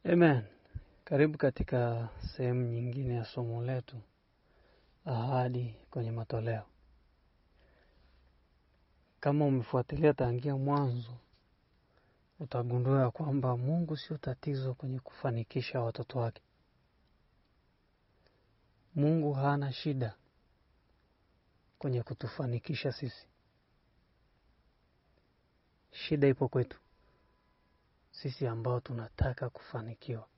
Amen. Karibu katika sehemu nyingine ya somo letu, ahadi kwenye matoleo. Kama umefuatilia tangia mwanzo, utagundua kwamba Mungu sio tatizo kwenye kufanikisha watoto wake. Mungu hana shida kwenye kutufanikisha sisi. Shida ipo kwetu sisi ambao tunataka kufanikiwa,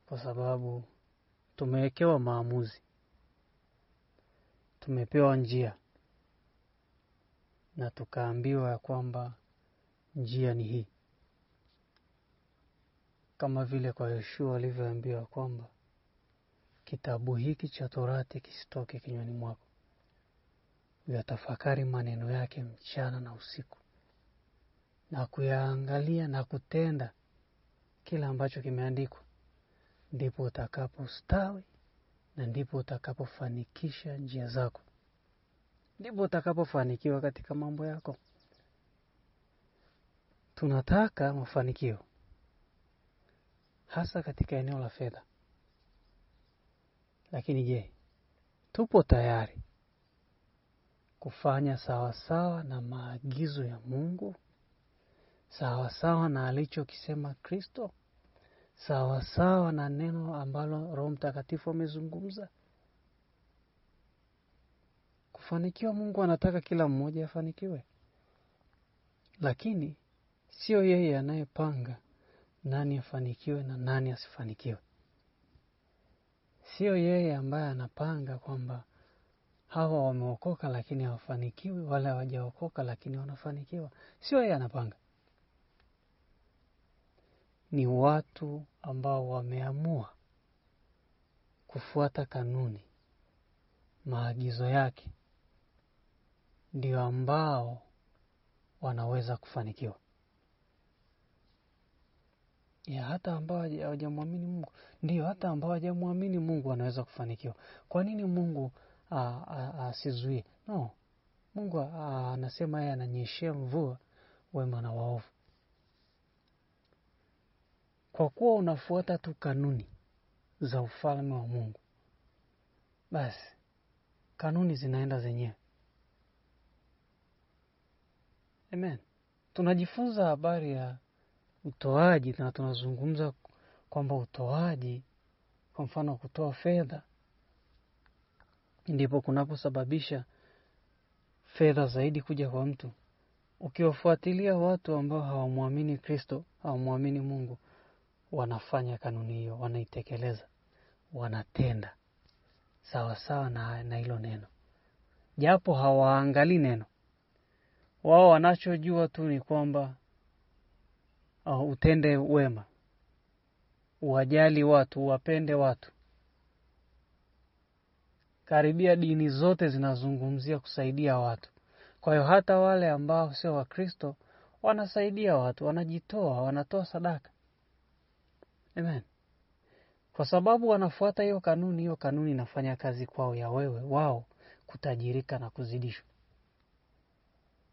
kwa sababu tumewekewa maamuzi, tumepewa njia, na tukaambiwa ya kwamba njia ni hii. Kama vile kwa Yoshua alivyoambiwa kwamba kitabu hiki cha Torati kisitoke kinywani mwako, uyatafakari maneno yake mchana na usiku, na kuyaangalia na kutenda kila ambacho kimeandikwa, ndipo utakapostawi na ndipo utakapofanikisha njia zako, ndipo utakapofanikiwa katika mambo yako. Tunataka mafanikio hasa katika eneo la fedha. Lakini je, tupo tayari kufanya sawasawa na maagizo ya Mungu? Sawasawa na alichokisema Kristo? Sawasawa na neno ambalo Roho Mtakatifu amezungumza? Kufanikiwa, Mungu anataka kila mmoja afanikiwe. Lakini sio yeye anayepanga nani afanikiwe na nani asifanikiwe. Sio yeye ambaye anapanga kwamba hawa wameokoka lakini hawafanikiwi, wala hawajaokoka lakini wanafanikiwa. Sio yeye anapanga. Ni watu ambao wameamua kufuata kanuni, maagizo yake, ndio ambao wanaweza kufanikiwa. Hata ambao hawajamwamini Mungu, ndio hata ambao hawajamwamini Mungu wanaweza kufanikiwa. Kwa nini Mungu asizuie? No. Mungu anasema yeye ananyeshea mvua wema na waovu. Kwa kuwa unafuata tu kanuni za ufalme wa Mungu, basi kanuni zinaenda zenyewe. Amen. Tunajifunza habari ya utoaji na tunazungumza kwamba utoaji, kwa mfano kutoa fedha, ndipo kunaposababisha fedha zaidi kuja kwa mtu. Ukiwafuatilia watu ambao hawamwamini Kristo, hawamwamini Mungu, wanafanya kanuni hiyo, wanaitekeleza, wanatenda sawasawa na hilo neno, japo hawaangalii neno. Wao wanachojua tu ni kwamba utende wema, uwajali watu, uwapende watu. Karibia dini zote zinazungumzia kusaidia watu. Kwa hiyo hata wale ambao sio wa Kristo wanasaidia watu, wanajitoa, wanatoa sadaka. Amen. Kwa sababu wanafuata hiyo kanuni inafanya kazi kwao ya wao kutajirika na kuzidishwa.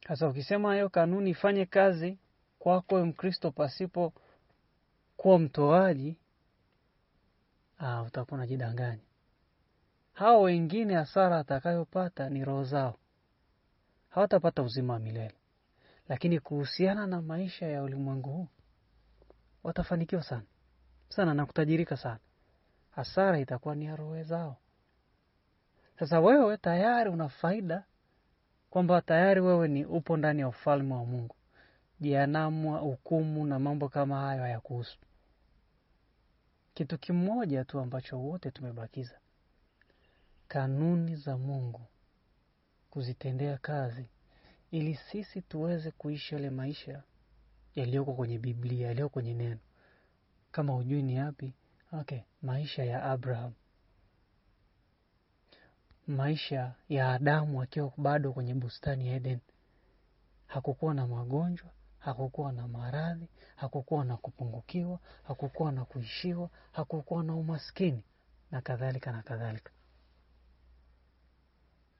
Sasa ukisema hiyo kanuni ifanye kazi kwako wewe Mkristo pasipo kuwa mtoaji, utakuwa unajidanganya. Hao wengine hasara atakayopata ni roho zao. Hawatapata uzima wa milele. Lakini kuhusiana na maisha ya ulimwengu huu, watafanikiwa sana na kutajirika sana. Hasara itakuwa ni ya roho zao. Sasa wewe tayari una faida, kwamba tayari wewe upo ndani ya ufalme wa Mungu. Jehanamu, hukumu na mambo kama hayo hayakuhusu. Kitu kimoja tu ambacho wote tumebakiza: kanuni za Mungu, kuzitendea kazi, ili sisi tuweze kuishi yale maisha yaliyoko kwenye Biblia, yaliyoko kwenye neno. Kama hujui ni yapi, maisha ya Abraham, maisha ya Adamu akiwa bado kwenye bustani ya Eden. Hakukuwa na magonjwa, hakukuwa na maradhi, hakukuwa na kupungukiwa, hakukuwa na kuishiwa, hakukuwa na umaskini, na kadhalika na kadhalika.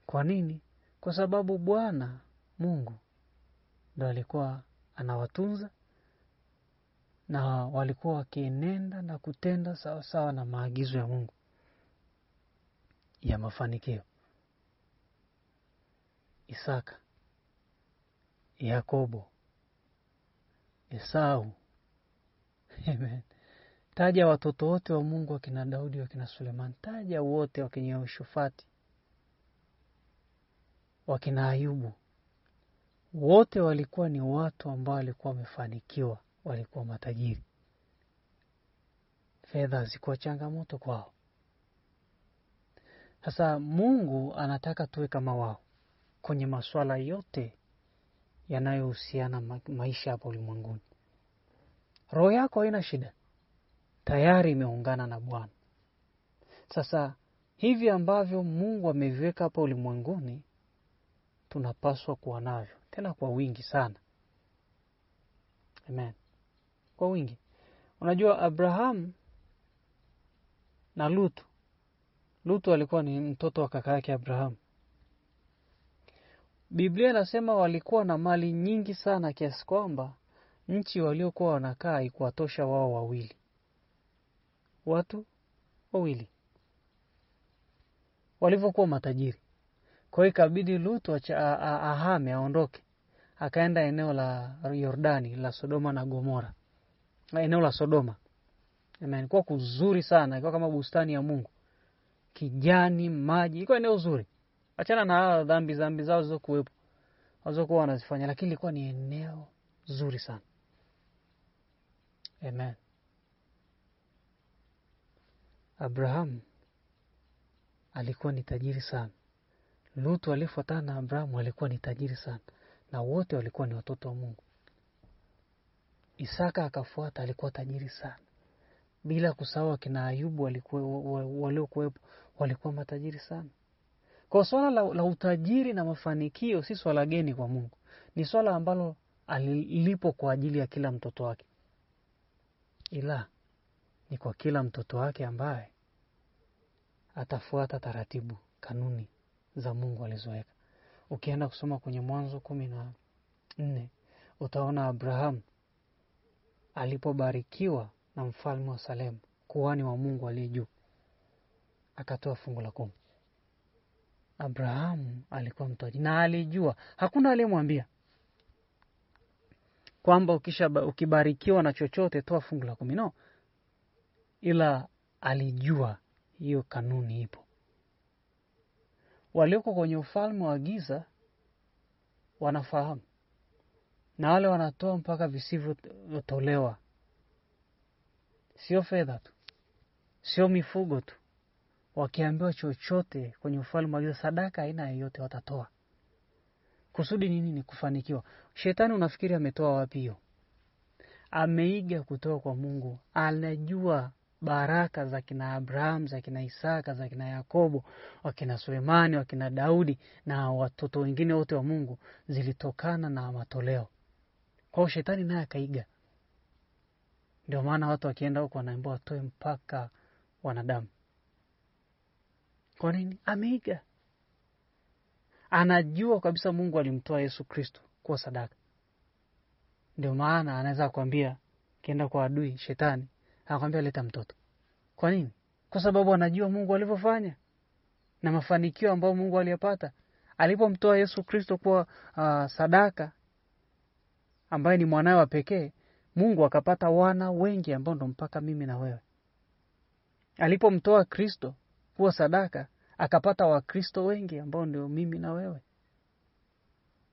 Kwa nini? Kwa sababu Bwana Mungu ndo alikuwa anawatunza, na walikuwa wakienenda na kutenda sawa sawa na maagizo ya Mungu ya mafanikio. Isaka, Yakobo, Esau. Amen. Taja watoto wote wa Mungu, wakina Daudi, wakina Suleiman. Taja wote, wakina Yehoshafati, wakina Ayubu. Wote walikuwa ni watu ambao walikuwa wamefanikiwa, walikuwa matajiri. Fedha zilikuwa changamoto kwao. Sasa Mungu anataka tuwe kama wao kwenye masuala yote yanayohusiana maisha hapa ulimwenguni. Roho yako haina shida, tayari imeungana na Bwana. Sasa hivi ambavyo Mungu ameviweka hapa ulimwenguni, tunapaswa kuwa navyo, tena kwa wingi sana. Amen. Kwa wingi. Unajua Abraham na Lutu alikuwa ni mtoto wa kaka yake Abraham. Biblia inasema walikuwa na mali nyingi sana kiasi kwamba nchi waliokuwa wanakaa haikuwatosha wao wawili. Watu wawili walivyokuwa matajiri. Kwa hiyo ikabidi Lutu ahame, aondoke. Akaenda eneo la Yordani, la Sodoma na Gomora. Eneo la Sodoma. Amen. Kwa kuzuri sana, ilikuwa kama bustani ya Mungu. Kijani, maji, ilikuwa eneo zuri. Achana na dhambi zao zilizokuwepo, walizokuwa wanazifanya, lakini ilikuwa ni eneo zuri sana. Amen. Abraham alikuwa ni tajiri sana. Lutu alifuatana na Abraham alikuwa ni tajiri sana, na wote walikuwa ni watoto wa Mungu. Isaka akafuata, alikuwa tajiri sana. Bila kusahau kina Ayubu waliokuwepo walikuwa matajiri sana. Kwa swala la utajiri na mafanikio si swala geni kwa Mungu. Ni swala ambalo alipo kwa ajili ya kila mtoto wake. Ila ni kwa kila mtoto wake ambaye atafuata taratibu, kanuni za Mungu alizoweka. Ukienda kusoma kwenye Mwanzo 14, utaona Abraham alipobarikiwa na mfalme wa Salemu, kuhani wa Mungu aliye juu, akatoa fungu la 10. Abraham alikuwa mtoaji na alijua, hakuna aliyemwambia kwamba ukibarikiwa na chochote toa fungu la 10. No. Ila alijua hiyo kanuni ipo. Walioko kwenye ufalme wa giza wanafahamu, na wale wanatoa mpaka visivyotolewa. Sio fedha tu, sio mifugo tu. Wakiambiwa chochote kwenye ufalme wa giza, sadaka aina yoyote watatoa. Kusudi nini? Ni kufanikiwa. Shetani unafikiri ametoa wapi hiyo? Ameiga kutoka kwa Mungu. Anajua baraka za kina Abraham, za kina Isaka, za kina Yakobo, wakina Sulemani, wakina Daudi na watoto wengine wote wa Mungu zilitokana na matoleo. Kwa hiyo shetani naye akaiga. Ndio maana watu wakienda huko wanaambiwa watoe mpaka wanadamu. Kwa nini? Ameiga. Anajua kabisa Mungu alimtoa Yesu Kristo kwa sadaka. Ndio maana anaweza kuambia, kienda kwa adui shetani, anakuambia leta mtoto. Kwa nini? Kwa sababu anajua Mungu alivyofanya na mafanikio ambayo Mungu aliyapata alipomtoa Yesu Kristo kwa sadaka, ambaye ni mwanawe wa pekee. Mungu akapata wana wengi ambao ndo mpaka mimi na wewe. Alipomtoa Kristo kwa sadaka, akapata Wakristo wengi ambao ndio mimi na wewe.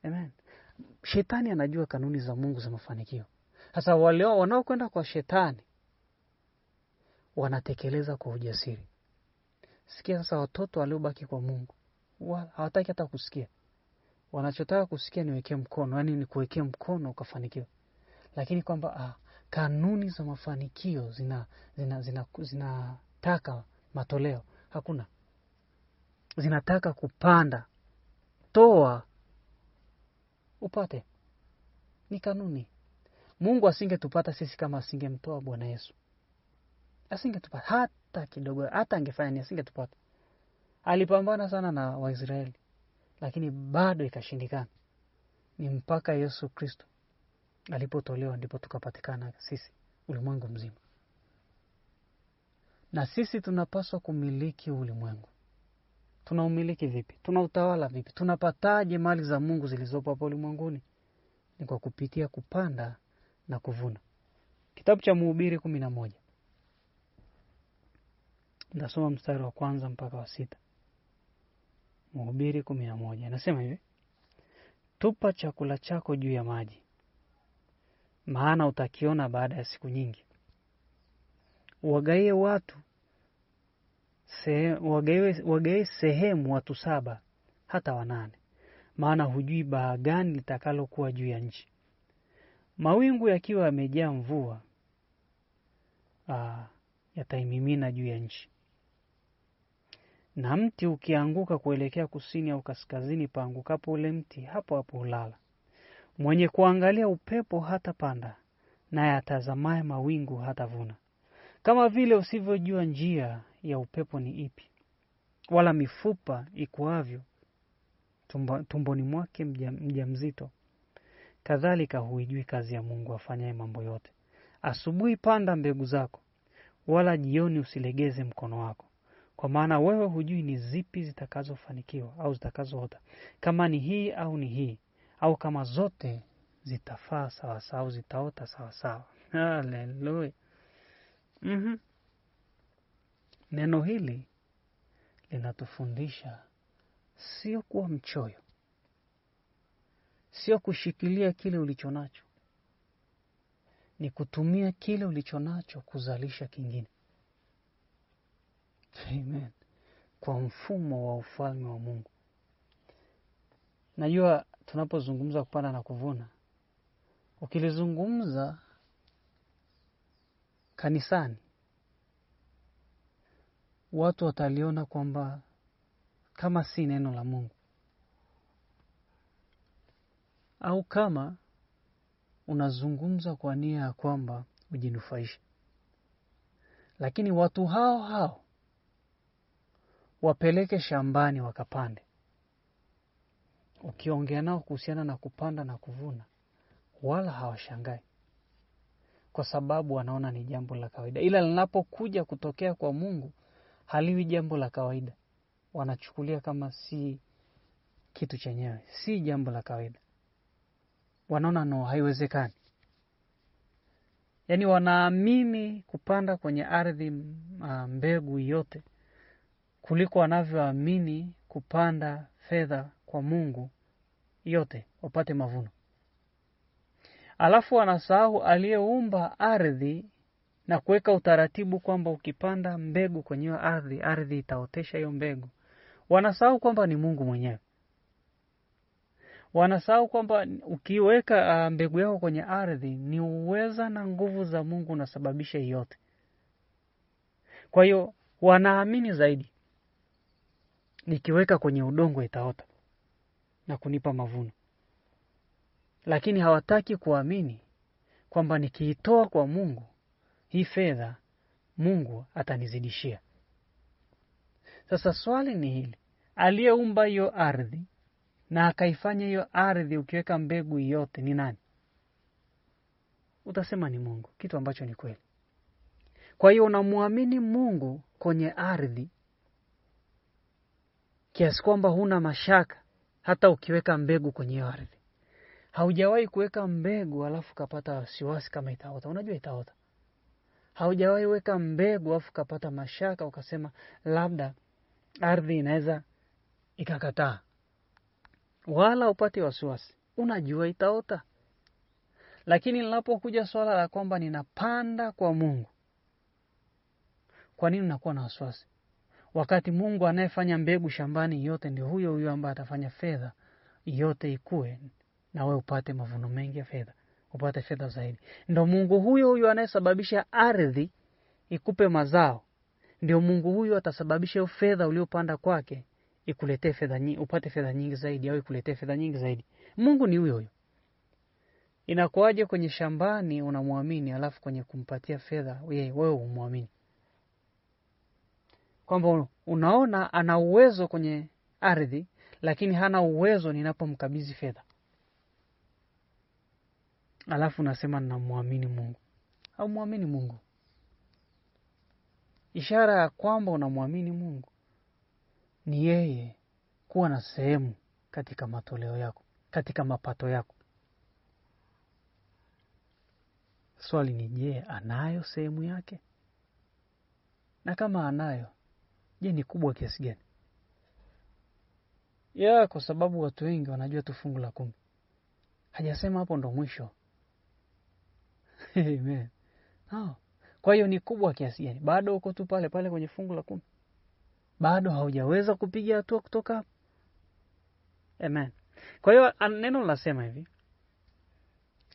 Amen. Shetani anajua kanuni za Mungu za mafanikio. Sasa wale wanaokwenda kwa shetani wanatekeleza kwa ujasiri. Sikia sasa, watoto waliobaki kwa Mungu hawataki hata kusikia. Wanachotaka kusikia ni wekee mkono, yani ni kuwekea mkono ukafanikiwa. Lakini kwamba kanuni za mafanikio zinataka matoleo, hakuna. Zinataka kupanda, toa upate. Ni kanuni. Mungu asingetupata sisi kama asingemtoa Bwana Yesu. Asingetupata hata kidogo, hata angefanya ni asingetupata. Alipambana sana na Waisraeli, lakini bado ikashindikana. Ni mpaka Yesu Kristo alipotolewa ndipo tukapatikana sisi ulimwengu mzima. Na sisi tunapaswa kumiliki ulimwengu. Tunaumiliki vipi? Tunautawala vipi? Tunapataje mali za Mungu zilizopo hapa ulimwenguni? Ni kwa kupitia kupanda na kuvuna. Kitabu cha Mhubiri 11. Ndasoma mstari wa 1 mpaka wa 6. Mhubiri 11. Anasema hivi: tupa chakula chako juu ya maji, maana utakiona baada ya siku nyingi. Wagaie watu wagaie sehemu watu 7 hata 8, maana hujui baa gani litakalokuwa juu ya nchi. Mawingu yakiwa yamejaa mvua, yataimimina juu ya nchi. Na mti ukianguka kuelekea kusini au kaskazini, paangukapo ule mti, hapo hapo ulala. Mwenye kuangalia upepo hatapanda, naye atazamaye mawingu hatavuna. Kama vile usivyojua njia ya upepo ni ipi, wala mifupa ikuavyo tumboni mwake mjamzito, kadhalika huijui kazi ya Mungu afanyaye mambo yote. Asubuhi panda mbegu zako, wala jioni usilegeze mkono wako, kwa maana wewe hujui ni zipi zitakazofanikiwa au zitakazoota, kama ni hii au ni hii, au kama zote zitafaa sawa sawa, zitaota sawa sawa. Haleluya. Neno hili linatufundisha sio kuwa mchoyo, sio kushikilia kile ulichonacho, ni kutumia kile ulichonacho kuzalisha kingine. Amen. Kwa mfumo wa ufalme wa Mungu. Najua tunapozungumza kupanda na kuvuna, ukilizungumza kanisani, watu wataliona kwamba kama si neno la Mungu, au kama unazungumza kwa nia ya kwamba ujinufaishe. Lakini watu hao wapeleke shambani wakapande, ukiongea nao kuhusiana na kupanda na kuvuna, wala hawashangai, kwa sababu wanaona ni jambo la kawaida. Ila linapokuja kutokea kwa Mungu, haliwi jambo la kawaida. Wanachukulia kama si kitu chenyewe, si jambo la kawaida. Wanaona no, haiwezekani. Yaani wanaamini kupanda kwenye ardhi mbegu yote kuliko wanavyoamini kupanda fedha kwa Mungu yote wapate mavuno. Alafu wanasahau aliyeumba ardhi na kuweka utaratibu kwamba ukipanda mbegu kwenye ardhi, ardhi itaotesha hiyo mbegu. Wanasahau kwamba ni Mungu mwenyewe. Wanasahau kwamba ukiweka mbegu yako kwenye ardhi, ni uweza na nguvu za Mungu unasababisha yote. Kwa hiyo wanaamini zaidi, nikiweka kwenye udongo itaota na kunipa mavuno. Lakini hawataki kuamini kwamba nikiitoa kwa Mungu, hii fedha Mungu atanizidishia. Sasa swali ni hili: aliyeumba hiyo ardhi na akaifanya hiyo ardhi ukiweka mbegu yote ni nani? Utasema ni Mungu, kitu ambacho ni kweli. Kwa hiyo unamwamini Mungu kwenye ardhi kiasi kwamba huna mashaka hata ukiweka mbegu kwenye hiyo ardhi. Haujawahi kuweka mbegu alafu kapata wasiwasi kama itaota. Unajua itaota. Haujawahi weka mbegu alafu kapata mashaka ukasema labda ardhi inaweza ikakataa. Wala upate wasiwasi. Unajua itaota. Lakini linapokuja swala la kwamba ninapanda kwa Mungu, kwa nini unakuwa na wasiwasi? Wakati Mungu anayefanya mbegu shambani yote ndio huyo huyo ambaye atafanya fedha yote ikue na wewe upate mavuno mengi ya fedha, upate fedha zaidi. Ndio Mungu huyo huyo anayesababisha ardhi ikupe mazao. Ndio Mungu huyo atasababisha hiyo fedha uliyopanda kwake ikuletee fedha nyingi, upate fedha nyingi zaidi au ikuletee fedha nyingi zaidi. Mungu ni huyo huyo. Inakuaje kwenye shambani unamwamini alafu kwenye kumpatia fedha wewe umwamini? Kwamba unaona ana uwezo kwenye ardhi lakini hana uwezo ninapomkabidhi fedha. Alafu unasema ninamwamini Mungu. haumwamini Mungu. Ishara ya kwamba unamwamini Mungu ni yeye kuwa na sehemu katika matoleo yako, katika mapato yako. Swali ni je, anayo sehemu yake? Na kama anayo, je, ni kubwa kiasi gani? Kwa sababu watu wengi wanajua tu fungu la 10. Hajasema hapo ndo mwisho. Amen. Kwa hiyo ni kubwa kiasi gani? Bado uko tu pale pale kwenye fungu la 10. Bado haujaweza kupiga hatua kutoka hapo. Amen. Kwa hiyo neno linasema hivi.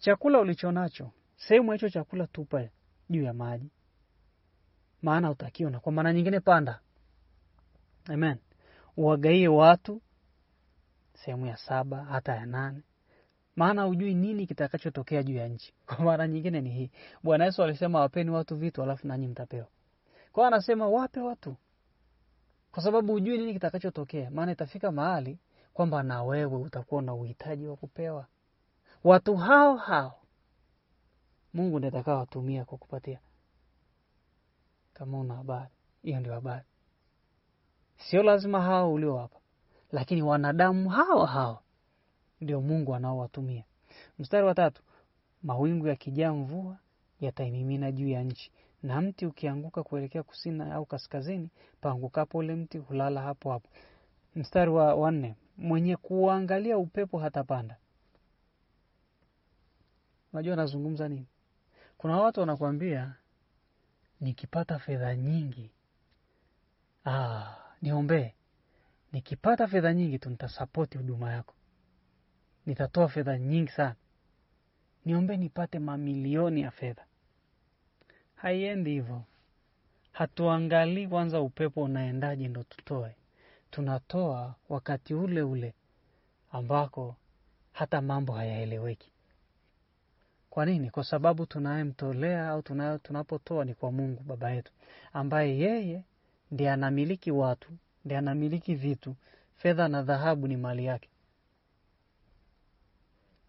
Chakula ulichonacho, sehemu hicho chakula tupa juu ya maji. Maana utakiona. Kwa maana nyingine panda. Amen. Uwagaie watu sehemu ya 7 hata ya 8. Maana hujui nini kitakachotokea juu ya nchi. Kwa maana nyingine ni hii. Bwana Yesu alisema wapeni watu vitu alafu nanyi mtapewa. Kwa hiyo anasema wape watu. Kwa sababu hujui nini kitakachotokea. Maana itafika mahali kwamba na wewe utakuwa na uhitaji wa kupewa. Watu hao Mungu ndiye atakayewatumia kukupatia. Kama una habari, hiyo ndio habari. Sio lazima hao uliowapa, lakini wanadamu hao ndio Mungu anaowatumia. Mstari wa 3, mawingu yakijaa mvua yataimimina juu ya nchi, na mti ukianguka kuelekea kusini au kaskazini, paangukapo ule mti hulala hapo hapo. Mstari wa 4, mwenye kuangalia upepo hatapanda. Unajua nazungumza nini? Kuna watu wanakuambia nikipata fedha nyingi, niombe. Nikipata fedha nyingi tu nitasupport huduma yako. Nitatoa fedha nyingi sana. Niombe nipate mamilioni ya fedha. Haiendi hivyo. Hatuangalii kwanza upepo unaendaje ndo tutoe. Tunatoa wakati ule ambako hata mambo hayaeleweki. Kwa nini? Kwa sababu tunayemtolea au tunapotoa ni kwa Mungu Baba yetu, ambaye yeye ndiye anamiliki watu, ndiye anamiliki vitu. Fedha na dhahabu ni mali yake.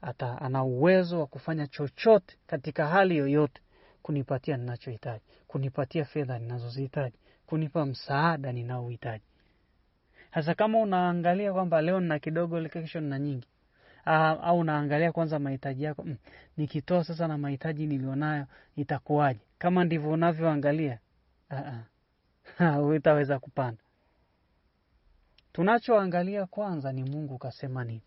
Hata ana uwezo wa kufanya chochote katika hali yoyote kunipatia ninachohitaji, kunipatia fedha ninazozihitaji, kunipa msaada ninaohitaji. Hasa kama unaangalia kwamba leo nina kidogo, kesho nina nyingi, au unaangalia kwanza mahitaji yako, nikitoa sasa na mahitaji nilionayo itakuwaje? Kama ndivyo unavyoangalia, utaweza kupanda. Tunachoangalia kwanza ni Mungu kasema nini.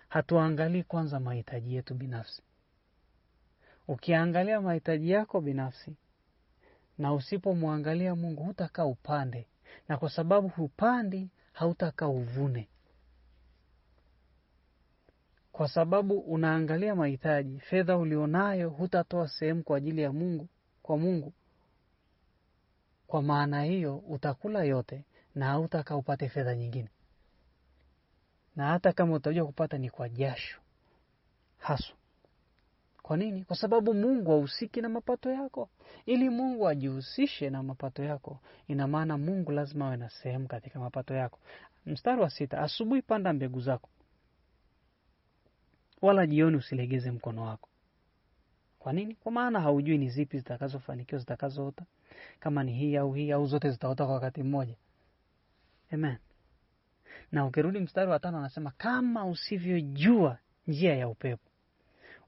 Hatuangalii kwanza mahitaji yetu binafsi. Ukiangalia mahitaji yako binafsi na usipomwangalia Mungu, hutakaa upande. Na kwa sababu hupandi, hautakaa uvune. Kwa sababu unaangalia mahitaji, fedha ulionayo hutatoa sehemu kwa ajili ya Mungu, kwa Mungu. Kwa maana hiyo utakula yote na hautakaa upate fedha nyingine. Na hata kama utajua kupata ni kwa jasho haswa. Kwa nini? Kwa sababu Mungu hahusiki na mapato yako. Ili Mungu ajihusishe na mapato yako, ina maana Mungu lazima awe na sehemu katika mapato yako. Mstari wa 6, asubuhi panda mbegu zako, wala jioni usilegeze mkono wako. Kwa nini? Kwa maana haujui ni zipi zitakazofanikiwa, zitakazoota. Kama ni hii au zote zitaota kwa wakati mmoja. Amen. Na ukirudi mstari wa 5 anasema kama usivyojua njia ya upepo,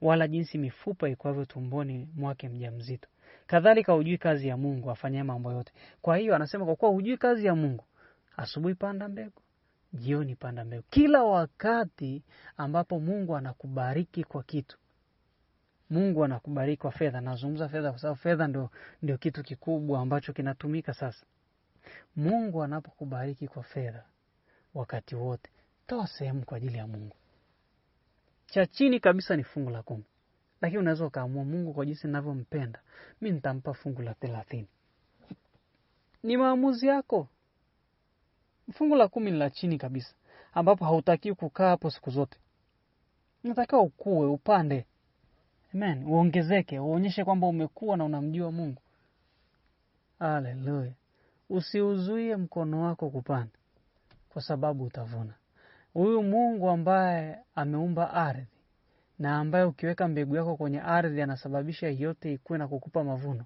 wala jinsi mifupa ikwavyo tumboni mwake mjamzito, kadhalika hujui kazi ya Mungu afanyaye mambo yote. Kwa hiyo anasema kwa kuwa hujui kazi ya Mungu, asubuhi panda mbegu, jioni panda mbegu. Kila wakati ambapo Mungu anakubariki kwa kitu, Mungu anakubariki kwa fedha. Nazungumza fedha kwa sababu fedha ndio kitu kikubwa ambacho kinatumika sasa. Mungu anapokubariki kwa fedha, wakati wote toa sehemu kwa ajili ya Mungu. Cha chini kabisa ni fungu la 10. Lakini unaweza kaamua, Mungu kwa jinsi ninavyompenda, mimi nitampa fungu la 30. Ni maamuzi yako. Fungu la 10 ni la chini kabisa, ambapo hautaki kukaa hapo siku zote. Unataka ukue, upande. Amen. Uongezeke, uonyeshe kwamba umekuwa na unamjua Mungu. Haleluya. Usiuzuie mkono wako kupanda, kwa sababu utavuna. Huyu Mungu ambaye ameumba ardhi na ambaye ukiweka mbegu yako kwenye ardhi anasababisha yote ikue na kukupa mavuno.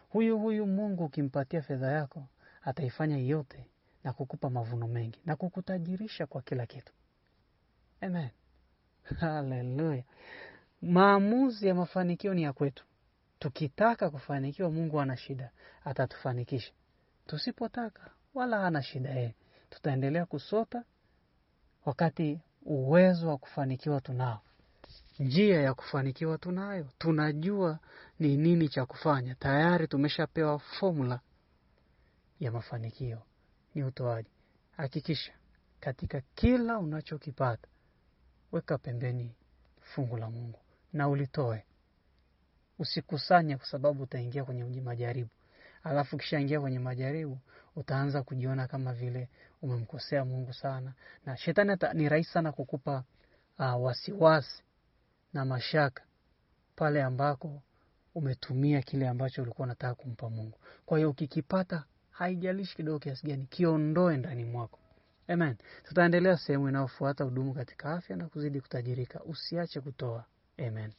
Huyu Mungu ukimpatia fedha yako ataifanya yote na kukupa mavuno mengi na kukutajirisha kwa kila kitu. Amen. Hallelujah. Maamuzi ya mafanikio ni ya kwetu. Tukitaka kufanikiwa, Mungu hana shida, atatufanikisha. Tusipotaka wala hana shida tutaendelea kusota wakati uwezo wa kufanikiwa tunao. Njia ya kufanikiwa tunayo. Tunajua ni nini cha kufanya. Tayari tumeshapewa formula ya mafanikio. Ni utoaji. Hakikisha katika kila unachokipata weka pembeni fungu la Mungu na ulitoe. Usikusanye kwa sababu utaingia kwenye majaribu. Alafu kishaingia kwenye majaribu utaanza kujiona kama vile umemkosea Mungu sana, na shetani ni rahisi sana kukupa wasiwasi na mashaka pale ambako umetumia kile ambacho ulikuwa unataka kumpa Mungu. Kwa hiyo ukikipata, haijalishi kidogo kiasi gani, kiondoe ndani mwako. Amen. Tutaendelea sehemu inayofuata, hudumu katika afya na kuzidi kutajirika. Usiache kutoa. Amen.